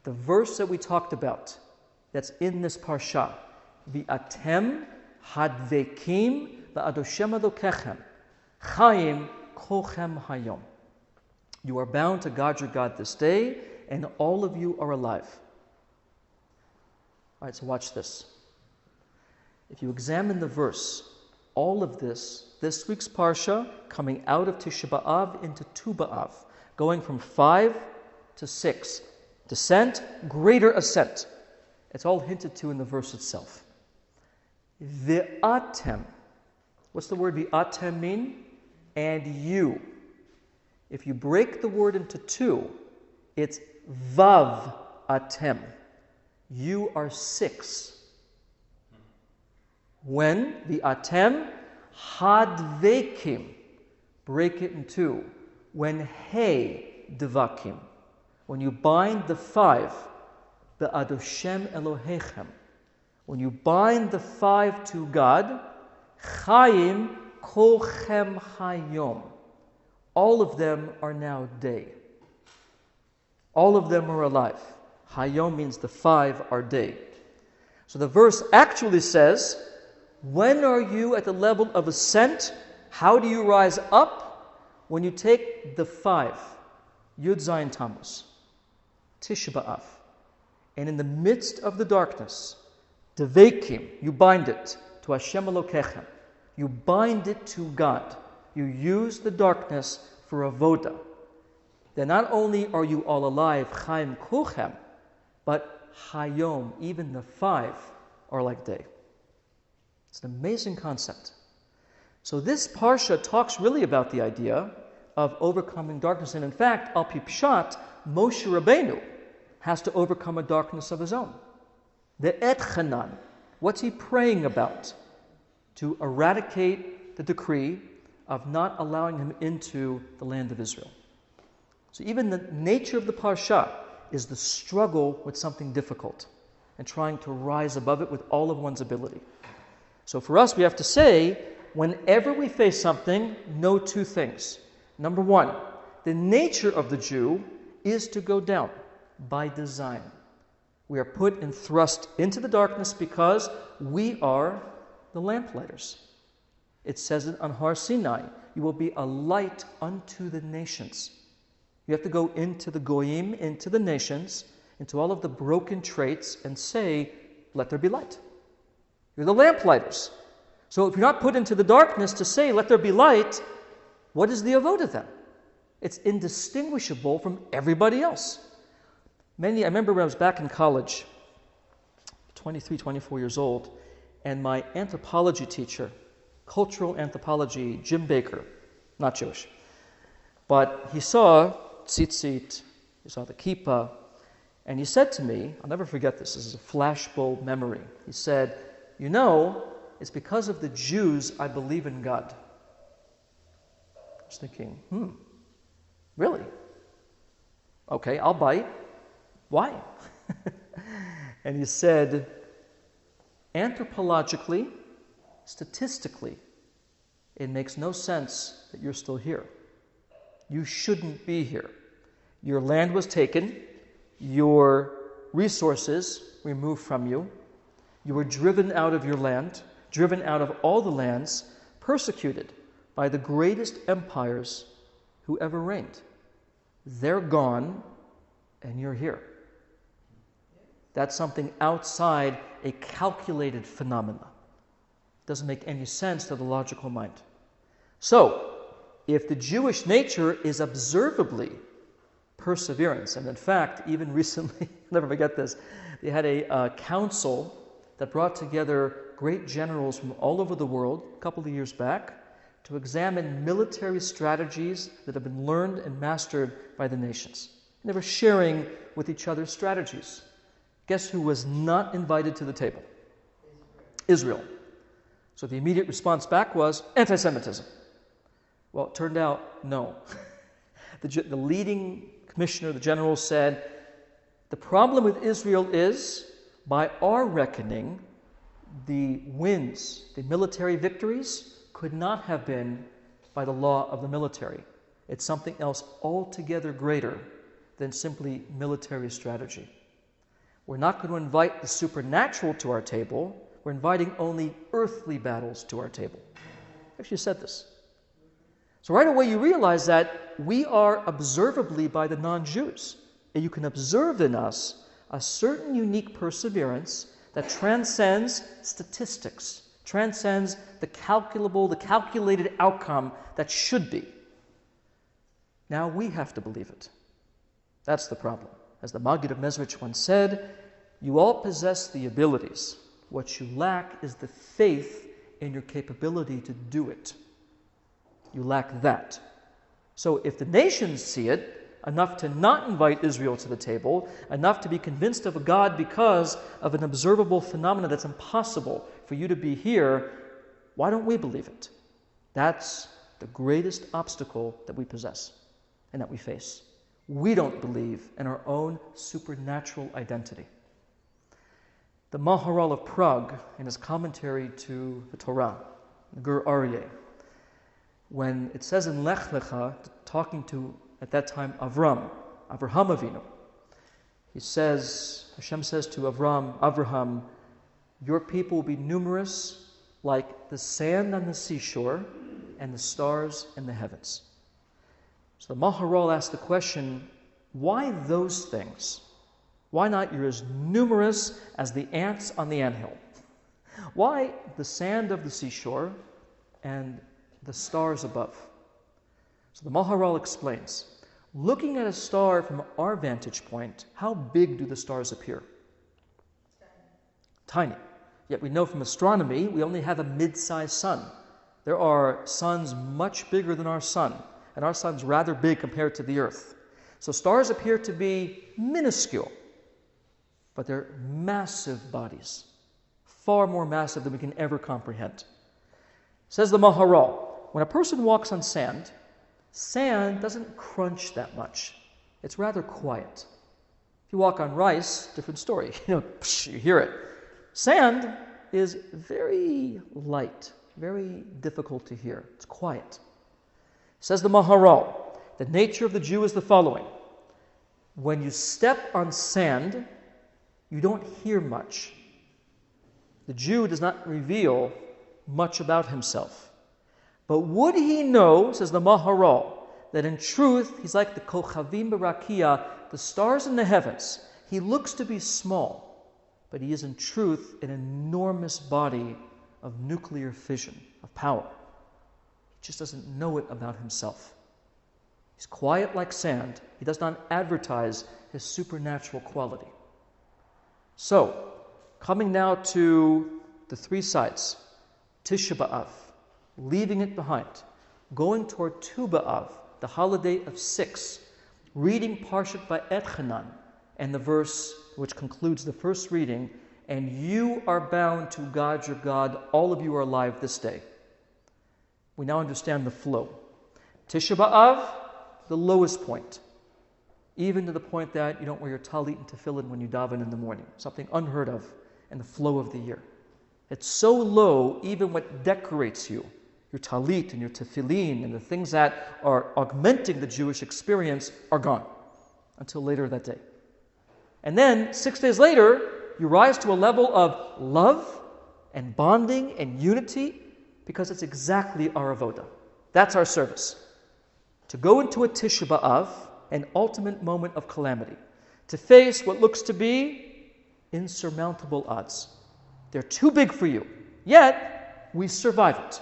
[SPEAKER 1] The verse that we talked about, that's in this parsha, V'atem hadvekim v'adoshem adokechem chayim kochem hayom. You are bound to God your God this day, and all of you are alive. All right, so watch this. If you examine the verse, all of this week's parsha, coming out of Tisha B'Av into Tu B'Av, going from 5 to 6, descent, greater ascent. It's all hinted to in the verse itself. V'atem. What's the word v'atem mean? And you. If you break the word into two, it's vav atem. You are 6. When v'atem hadvekim. Break it in two. When he devakim. When you bind the 5, the adoshem Elohechem. When you bind the 5 to God, chayim kochem hayom. All of them are now day. All of them are alive. Hayom means the 5 are day. So the verse actually says, when are you at the level of ascent? How do you rise up? When you take the 5, Yud Zayin Tammuz, Tisha B'Av, and in the midst of the darkness, Devekim, you bind it to Hashem Elokechem. You bind it to God. You use the darkness for avodah. Then not only are you all alive, Chaim Kuchem, but Hayom, even the 5, are like day. It's an amazing concept. So this parsha talks really about the idea of overcoming darkness. And in fact, Al Pi Pshat, Moshe Rabbeinu has to overcome a darkness of his own. The Et Chanan. What's he praying about? To eradicate the decree of not allowing him into the land of Israel. So even the nature of the parsha is the struggle with something difficult and trying to rise above it with all of one's ability. So for us, we have to say, whenever we face something, know 2 things. Number 1, the nature of the Jew is to go down by design. We are put and thrust into the darkness because we are the lamplighters. It says it on Har Sinai, you will be a light unto the nations. You have to go into the goyim, into the nations, into all of the broken traits and say, let there be light. You're the lamplighters. So if you're not put into the darkness to say, let there be light, what is the avodah then? It's indistinguishable from everybody else. I remember when I was back in college, 23, 24 years old, and my anthropology teacher, cultural anthropology, Jim Baker, not Jewish, but he saw tzitzit, he saw the kippah, and he said to me, I'll never forget this is a flashbulb memory. He said, you know, it's because of the Jews I believe in God. I was thinking, really? Okay, I'll bite. Why? And he said, anthropologically, statistically, it makes no sense that you're still here. You shouldn't be here. Your land was taken, your resources removed from you, You were driven out of your land, driven out of all the lands, persecuted by the greatest empires who ever reigned. They're gone, and you're here. That's something outside a calculated phenomena. Doesn't make any sense to the logical mind. So, if the Jewish nature is observably perseverance, and in fact, even recently, I'll never forget this, they had a council that brought together great generals from all over the world a couple of years back to examine military strategies that have been learned and mastered by the nations. And they were sharing with each other strategies. Guess who was not invited to the table? Israel. So the immediate response back was antisemitism. Well, it turned out, no. The leading commissioner, the general, said, the problem with Israel is, by our reckoning, the wins, the military victories, could not have been by the law of the military. It's something else altogether greater than simply military strategy. We're not going to invite the supernatural to our table. We're inviting only earthly battles to our table. Actually said this. So right away you realize that we are observably by the non-Jews. And you can observe in us a certain unique perseverance that transcends statistics, transcends the calculable, the calculated outcome that should be. Now we have to believe it. That's the problem. As the Maggid of Mezrich once said, you all possess the abilities. What you lack is the faith in your capability to do it. You lack that. So if the nations see it, enough to not invite Israel to the table, enough to be convinced of a God because of an observable phenomenon that's impossible for you to be here, why don't we believe it? That's the greatest obstacle that we possess and that we face. We don't believe in our own supernatural identity. The Maharal of Prague, in his commentary to the Torah, the Gur Aryeh, when it says in Lech Lecha, talking to, at that time, Avraham Avinu, Hashem says to Avraham, your people will be numerous like the sand on the seashore and the stars in the heavens. So the Maharal asked the question, why those things? Why not you're as numerous as the ants on the anthill? Why the sand of the seashore and the stars above? So the Maharal explains, looking at a star from our vantage point, how big do the stars appear? Tiny. Yet we know from astronomy, we only have a mid-sized sun. There are suns much bigger than our sun, and our sun's rather big compared to the Earth. So stars appear to be minuscule, but they're massive bodies, far more massive than we can ever comprehend. Says the Maharal, when a person walks on sand, sand doesn't crunch that much. It's rather quiet. If you walk on rice, different story. You hear it. Sand is very light, very difficult to hear. It's quiet. Says the Maharal, the nature of the Jew is the following. When you step on sand, you don't hear much. The Jew does not reveal much about himself. But would he know, says the Maharal, that in truth he's like the Kochavim Barakia, the stars in the heavens. He looks to be small, but he is in truth an enormous body of nuclear fission, of power. He just doesn't know it about himself. He's quiet like sand. He does not advertise his supernatural quality. So, coming now to the three sides, Tisha B'Av, leaving it behind, going toward Tu B'Av, the holiday of 6, reading Parshat Va'etchanan, and the verse which concludes the first reading, and you are bound to God your God, all of you are alive this day. We now understand the flow. Tisha B'Av, the lowest point, even to the point that you don't wear your talit and tefillin when you daven in the morning, something unheard of in the flow of the year. It's so low, even what decorates you, your talit and your tefillin and the things that are augmenting the Jewish experience are gone until later that day. And then 6 days later, You rise to a level of love and bonding and unity because it's exactly our avoda. That's our service. To go into a Tisha B'Av, an ultimate moment of calamity, to face what looks to be insurmountable odds. They're too big for you, yet we survive it.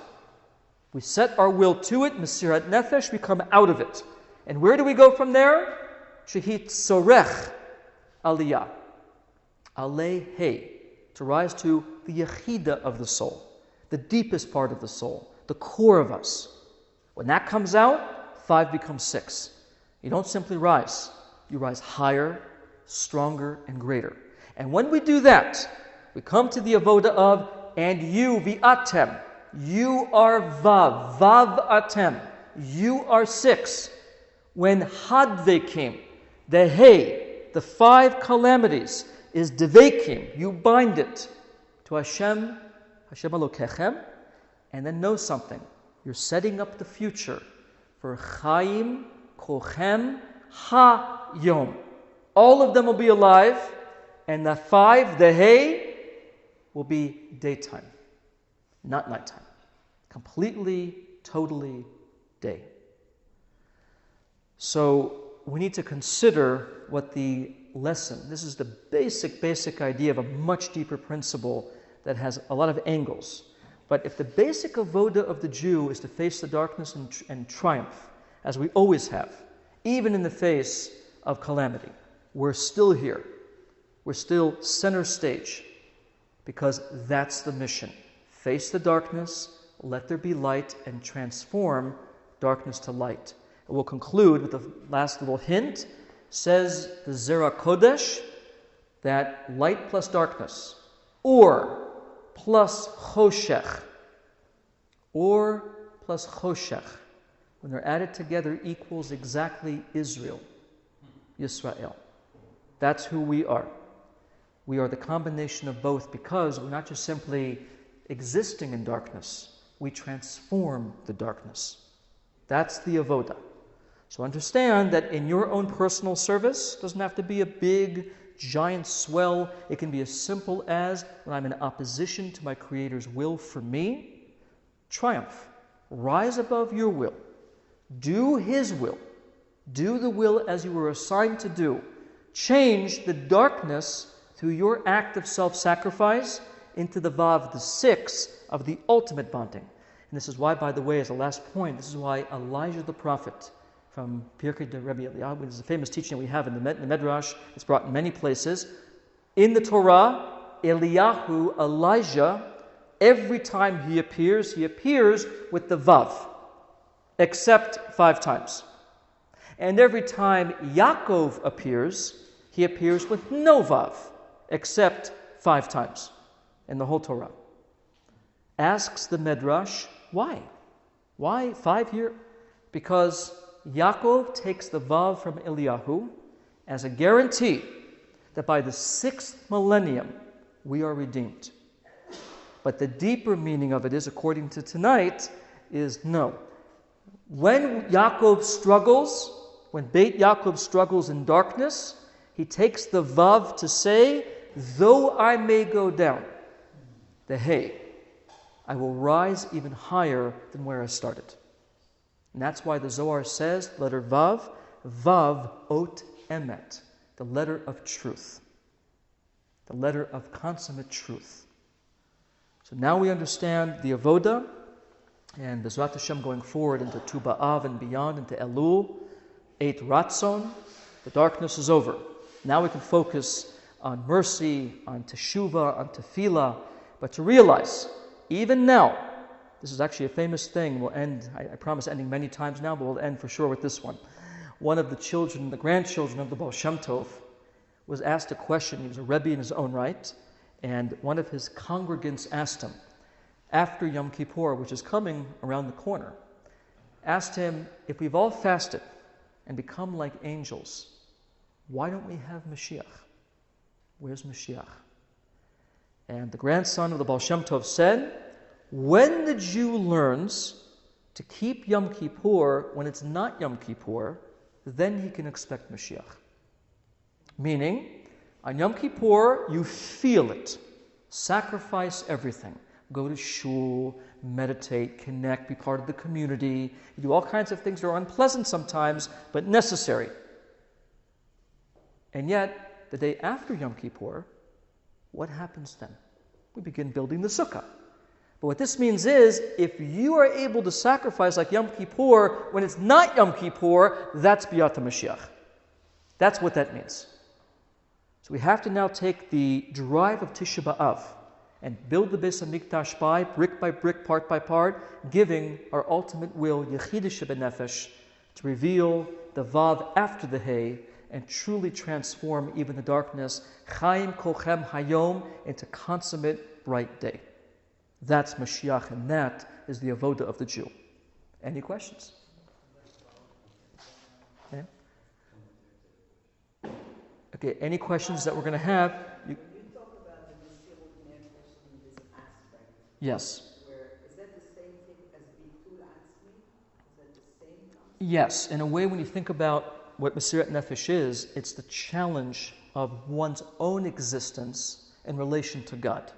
[SPEAKER 1] We set our will to it, Mesirat Nefesh, we come out of it. And where do we go from there? Shehit Sorech Aliyah. Alei Hey, to rise to the Yechida of the soul, the deepest part of the soul, the core of us. When that comes out, 5 becomes 6. You don't simply rise, you rise higher, stronger, and greater. And when we do that, we come to the avoda of, and you, v'atem, you are vav, vav atem, you are 6. When hadvekim, the hey, the 5 calamities, is devekim, you bind it to Hashem Elokechem, and then know something. You're setting up the future for Chaim Kochem Ha-Yom. All of them will be alive, and the 5, the hay, will be daytime, not nighttime. Completely, totally day. So we need to consider what the lesson, this is the basic idea of a much deeper principle that has a lot of angles. But if the basic avoda of the Jew is to face the darkness and triumph, as we always have, even in the face of calamity, we're still here. We're still center stage, because that's the mission. Face the darkness, let there be light, and transform darkness to light. And we'll conclude with the last little hint. Says the Zera Kodesh that light plus darkness, or plus choshech, when they're added together, equals exactly Israel, Yisrael. That's who we are. We are the combination of both, because we're not just simply existing in darkness, we transform the darkness. That's the avoda. So understand that in your own personal service, it doesn't have to be a big, giant swell. It can be as simple as, when I'm in opposition to my Creator's will for me, triumph. Rise above your will. Do His will. Do the will as you were assigned to do. Change the darkness through your act of self-sacrifice into the Vav, the 6 of the ultimate bonding. And this is why, by the way, as a last point, this is why Elijah the prophet, from Pirkei de Rabbi Eliyahu, which is a famous teaching we have in the Medrash, it's brought in many places. In the Torah, Eliyahu, Elijah, every time he appears with the Vav, except 5 times. And every time Yaakov appears, he appears with no Vav, except 5 times in the whole Torah. Asks the Medrash, why? Why 5 here? Because Yaakov takes the Vav from Eliyahu as a guarantee that by the 6th millennium we are redeemed. But the deeper meaning of it is, according to tonight, is no. When Yaakov struggles, when Beit Yaakov struggles in darkness, he takes the Vav to say, though I may go down, the hay, I will rise even higher than where I started. And that's why the Zohar says, letter Vav, Vav Ot Emet, the letter of truth, the letter of consummate truth. So now we understand the Avoda, and B'ezrat Hashem going forward into Tu B'Av and beyond, into Elul, 8 Ratzon, the darkness is over. Now we can focus on mercy, on Teshuvah, on Tefillah, but to realize, even now, this is actually a famous thing. We'll end, I promise ending many times now, but we'll end for sure with this one. One of the children, the grandchildren of the Baal Shem Tov, was asked a question. He was a Rebbe in his own right, and one of his congregants asked him, after Yom Kippur, which is coming around the corner, asked him, if we've all fasted and become like angels, why don't we have Mashiach? Where's Mashiach? And the grandson of the Baal Shem Tov said, when the Jew learns to keep Yom Kippur when it's not Yom Kippur, then he can expect Mashiach. Meaning, On Yom Kippur, you feel it. Sacrifice everything. Go to shul, meditate, connect, be part of the community. You do all kinds of things that are unpleasant sometimes, but necessary. And yet, the day after Yom Kippur, what happens then? We begin building the sukkah. But what this means is, if you are able to sacrifice like Yom Kippur when it's not Yom Kippur, that's B'yat HaMashiach. That's what that means. So we have to now take the drive of Tisha B'Av and build the Beis HaMikdash by brick, part by part, giving our ultimate will, Yechidah Shebenefesh, to reveal the Vav after the Hey and truly transform even the darkness, Chaim Kochem Hayom, into consummate bright day. That's Mashiach, and that is the avoda of the Jew. Any questions? Okay, any questions that we're going to have?
[SPEAKER 2] You talk about the Mesirut Nefesh in this aspect.
[SPEAKER 1] Yes.
[SPEAKER 2] Is that the same thing as Bitul Atzmi? Is that the same concept?
[SPEAKER 1] Yes. In a way, when you think about what Mesirat Nefesh is, it's the challenge of one's own existence in relation to God.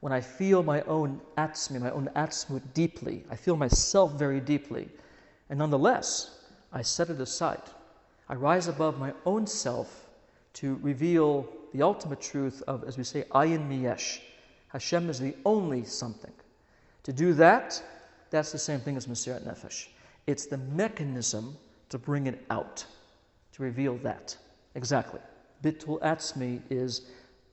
[SPEAKER 1] When I feel my own Atzmi, my own Atzmut deeply, I feel myself very deeply, and nonetheless, I set it aside. I rise above my own self to reveal the ultimate truth of, as we say, Ayin Miyesh. Hashem is the only something. To do that, that's the same thing as Mesirat Nefesh. It's the mechanism to bring it out, to reveal that. Exactly. Bitul Atzmi is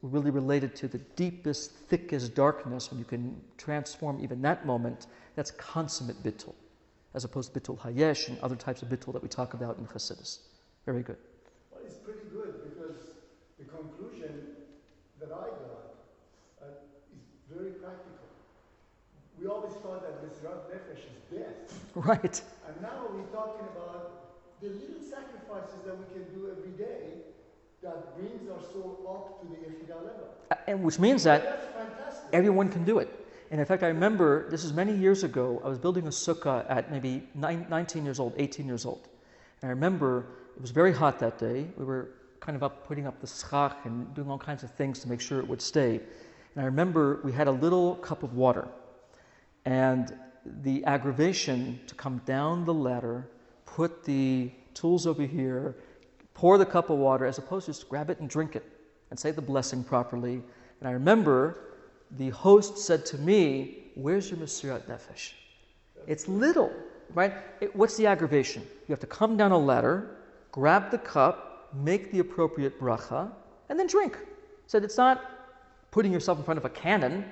[SPEAKER 1] really related to the deepest, thickest darkness. When you can transform even that moment, that's consummate Bitul, as opposed to Bitul Hayesh and other types of Bitul that we talk about in Chassidus. Very good.
[SPEAKER 3] Well, it's pretty good because the conclusion that I got is very practical. We always thought that Mesirat Nefesh is death.
[SPEAKER 1] Right.
[SPEAKER 3] And now we're talking about the little sacrifices that we can do every day that brings our soul up to the Yechidah level.
[SPEAKER 1] And which means that
[SPEAKER 3] that's fantastic.
[SPEAKER 1] Everyone can do it. And in fact, I remember, this is many years ago, I was building a sukkah at maybe 19 years old, 18 years old. And I remember it was very hot that day. We were kind of up putting up the schach and doing all kinds of things to make sure it would stay. And I remember we had a little cup of water. And the aggravation to come down the ladder, put the tools over here, pour the cup of water, as opposed to just grab it and drink it and say the blessing properly. And I remember the host said to me, "Where's your Mesirat Nefesh?" It's little, right? What's the aggravation? You have to come down a ladder, grab the cup, make the appropriate bracha, and then drink. Said it's not putting yourself in front of a cannon,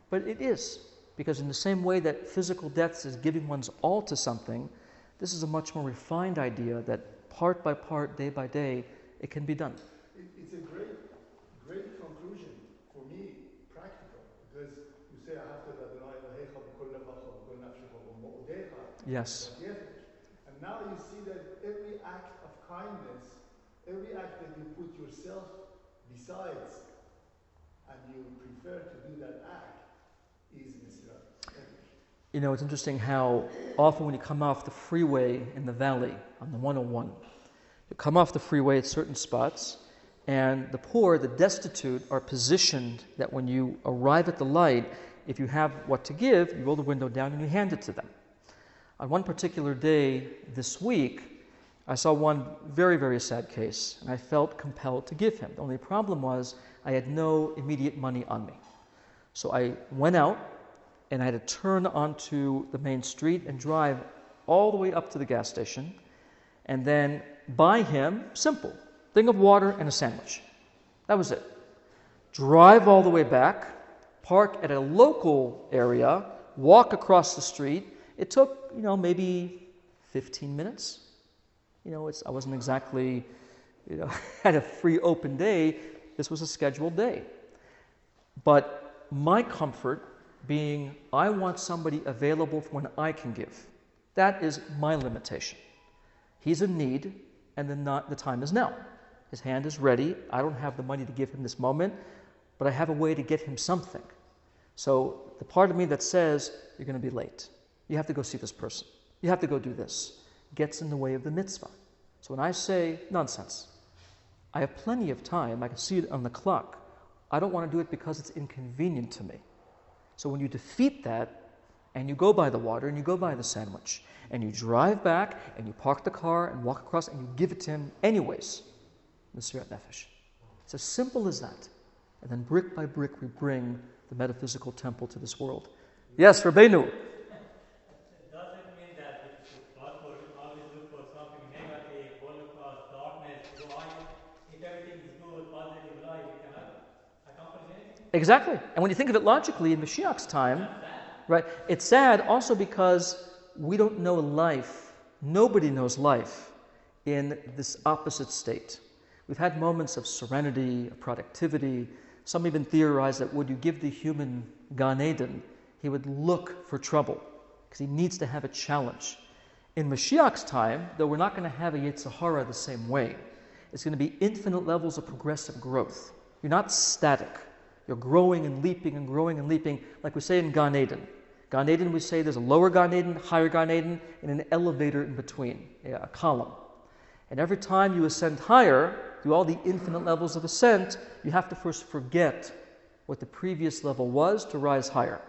[SPEAKER 1] but it is. Because in the same way that physical death is giving one's all to something, this is a much more refined idea that part by part, day by day, it can be done.
[SPEAKER 3] It's a great conclusion for me, practical, because you say,
[SPEAKER 1] Yes.
[SPEAKER 3] And now you see that every act of kindness, every act that you put yourself besides, and you prefer to do that act, is Mesirat.
[SPEAKER 1] You know, it's interesting how often when you come off the freeway in the valley, on the 101, you come off the freeway at certain spots, and the poor, the destitute, are positioned that when you arrive at the light, if you have what to give, you roll the window down and you hand it to them. On one particular day this week, I saw one very, very sad case, and I felt compelled to give him. The only problem was I had no immediate money on me. So I went out, and I had to turn onto the main street and drive all the way up to the gas station, and then buy him, simple, thing of water and a sandwich. That was it. Drive all the way back, park at a local area, walk across the street. It took, maybe 15 minutes. I wasn't exactly, had a free open day. This was a scheduled day. But my comfort being, I want somebody available when I can give. That is my limitation. He's in need, and the time is now. His hand is ready. I don't have the money to give him this moment, but I have a way to get him something. So the part of me that says, you're going to be late. You have to go see this person. You have to go do this. Gets in the way of the mitzvah. So when I say nonsense, I have plenty of time. I can see it on the clock. I don't want to do it because it's inconvenient to me. So when you defeat that, and you go buy the water, and you go buy the sandwich, and you drive back, and you park the car, and walk across, and you give it to him anyways, Mesirat Nefesh. It's as simple as that. And then brick by brick, we bring the metaphysical temple to this world. Yes, Rabbeinu.
[SPEAKER 4] Does it mean that God will always look for something negative, or look for darkness, why? If everything is good, positive life, we cannot accomplish anything?
[SPEAKER 1] Exactly. And when you think of it logically, in Mashiach's time, right, it's sad also because we don't know life. Nobody knows life in this opposite state. We've had moments of serenity, of productivity. Some even theorize that would you give the human Gan Eden, he would look for trouble because he needs to have a challenge. In Mashiach's time, though we're not going to have a Yetzer Hara the same way, it's going to be infinite levels of progressive growth. You're not static. You're growing and leaping and growing and leaping, like we say in Gan Eden. Gan Eden, we say there's a lower Gan Eden, higher Gan Eden, and an elevator in between, a column. And every time you ascend higher, through all the infinite levels of ascent, you have to first forget what the previous level was to rise higher.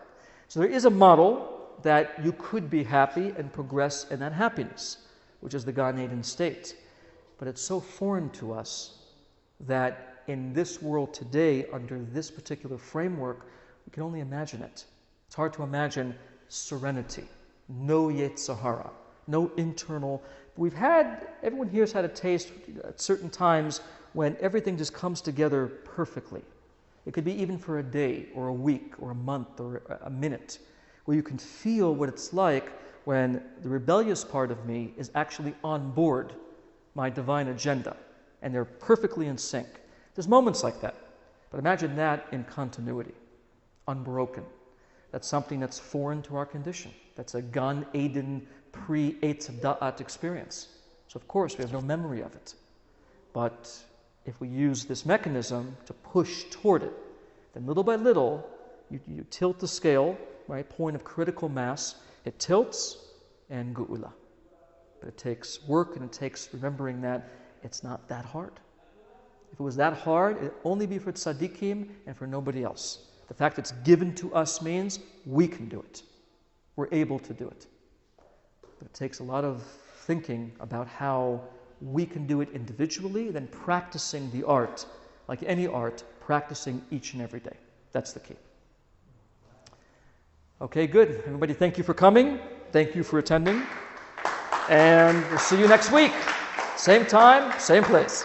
[SPEAKER 1] So there is a model that you could be happy and progress in that happiness, which is the Gan Eden state. But it's so foreign to us that in this world today, under this particular framework, we can only imagine it. It's hard to imagine serenity, no Yetzer Hara, no internal. Everyone here has had a taste at certain times when everything just comes together perfectly. It could be even for a day or a week or a month or a minute, where you can feel what it's like when the rebellious part of me is actually on board my divine agenda, and they're perfectly in sync. There's moments like that, but imagine that in continuity, unbroken. That's something that's foreign to our condition. That's a Gan Eden pre-Eitz Da'at experience. So of course we have no memory of it. But if we use this mechanism to push toward it, then little by little, you tilt the scale, right? Point of critical mass, it tilts, and Geula. But it takes work, and it takes remembering that it's not that hard. If it was that hard, it'd only be for tzaddikim and for nobody else. The fact it's given to us means we can do it. We're able to do it. But it takes a lot of thinking about how we can do it individually, then practicing the art, like any art, practicing each and every day. That's the key. Okay, good. Everybody, thank you for coming. Thank you for attending. And we'll see you next week. Same time, same place.